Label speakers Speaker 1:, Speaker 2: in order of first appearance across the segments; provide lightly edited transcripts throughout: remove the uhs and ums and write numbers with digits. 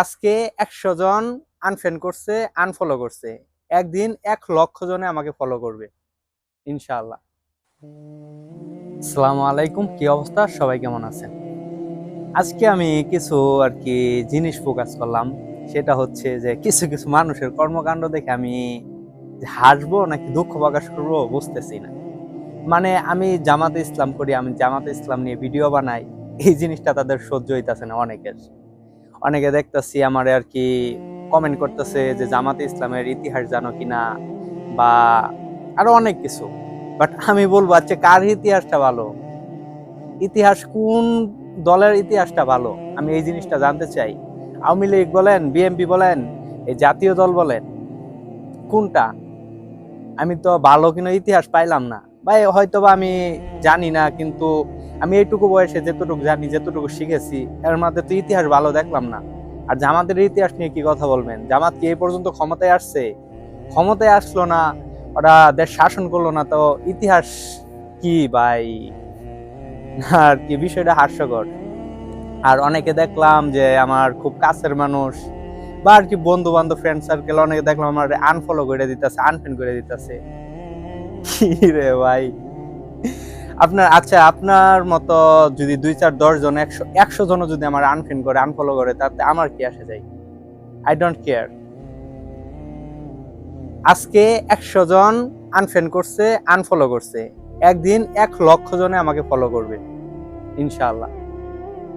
Speaker 1: আজকে ১০০ জন আনফ্রেন্ড করছে, আনফলো করছে। একদিন ১,০০,০০০ জনে আমাকে ফলো করবে ইনশাআল্লাহ। আসসালামু আলাইকুম, কি অবস্থা? সবাই কেমন আছেন? আজকে আমি কিছু আর কি জিনিস ফোকাস করলাম। সেটা হচ্ছে যে কিছু কিছু মানুষের কর্মকাণ্ড দেখে আমি হাসবো নাকি দুঃখ প্রকাশ করবো বুঝতেছি না। মানে আমি জামাতে ইসলাম করি, আমি জামাতে ইসলাম নিয়ে ভিডিও বানাই। এই জিনিসটা তাদের সহ্য হইতাছে না অনেকের। অনেকে দেখতেছি আমারে আর কি কমেন্ট করতেছে যে জামাতে ইসলামের ইতিহাস জানো কিনা, বা আরো অনেক কিছু। বাট আমি বলবো আচ্ছা কার ইতিহাসটা ভালো, ইতিহাস কোন দলের ইতিহাসটা ভালো, আমি এই জিনিসটা জানতে চাই। আওয়ামী লীগ বলেন, বিএনপি বলেন, এই জাতীয় দল বলেন, কোনটা? আমি তো ভালো কিনা ইতিহাস পাইলাম না। ভাই হয়তো বা আমি জানি না, কিন্তু আমি এইটুকু বয়সে যেতটুকু জানি, যেতটুকু শিখেছি, এর মধ্যে তো ইতিহাস ভালো দেখলাম না। আর জামাতের ইতিহাস নিয়ে কি কথা বলবেন? জামাত কি এই পর্যন্ত ক্ষমতায় আসছে? ক্ষমতায় আসলো না, ওরা দেশ শাসন করলো না, তো ইতিহাস কি ভাই? আর কি বিষয়টা হাস্যকর। আর অনেকে দেখলাম যে আমার খুব কাছের মানুষ বা আর কি বন্ধু বান্ধব ফ্রেন্ড সার্কেল, অনেকে দেখলাম আমার আনফলো করে দিতেছে, আনফ্রেন্ড করে দিতেছে। কি রে ভাই! আপনার মতো যদি ২, ৪, ১০ জন, ১০০ জনও যদি আমার আনফ্রেন্ড করে, আনফলো করে, তাতে আমার কি আসে যায়? I don't care. আজকে ১০০ জন আনফ্রেন্ড করছে, আনফলো করছে। একদিন ১,০০,০০০ জনে আমাকে ফলো করবে ইনশাআল্লাহ।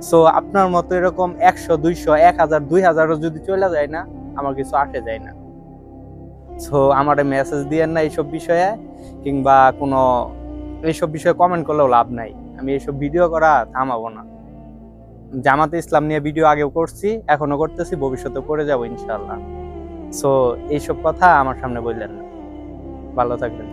Speaker 1: সো আপনার মতো এরকম ১০০, ২০০, ১,০০০, ২,০০০ও যদি চলে যায় না, আমার কিছু আসে যায় না। সো আমারে মেসেজ দিয়েন না এইসব বিষয়ে, কিংবা কোনো এইসব বিষয়ে কমেন্ট করলেও লাভ নাই। আমি এইসব ভিডিও করা থামাবো না। জামাতে ইসলাম নিয়ে ভিডিও আগেও করছি, এখনো করতেছি, ভবিষ্যতে করে যাবো ইনশাআল্লাহ। সো এইসব কথা আমার সামনে বললেন না। ভালো থাকবেন।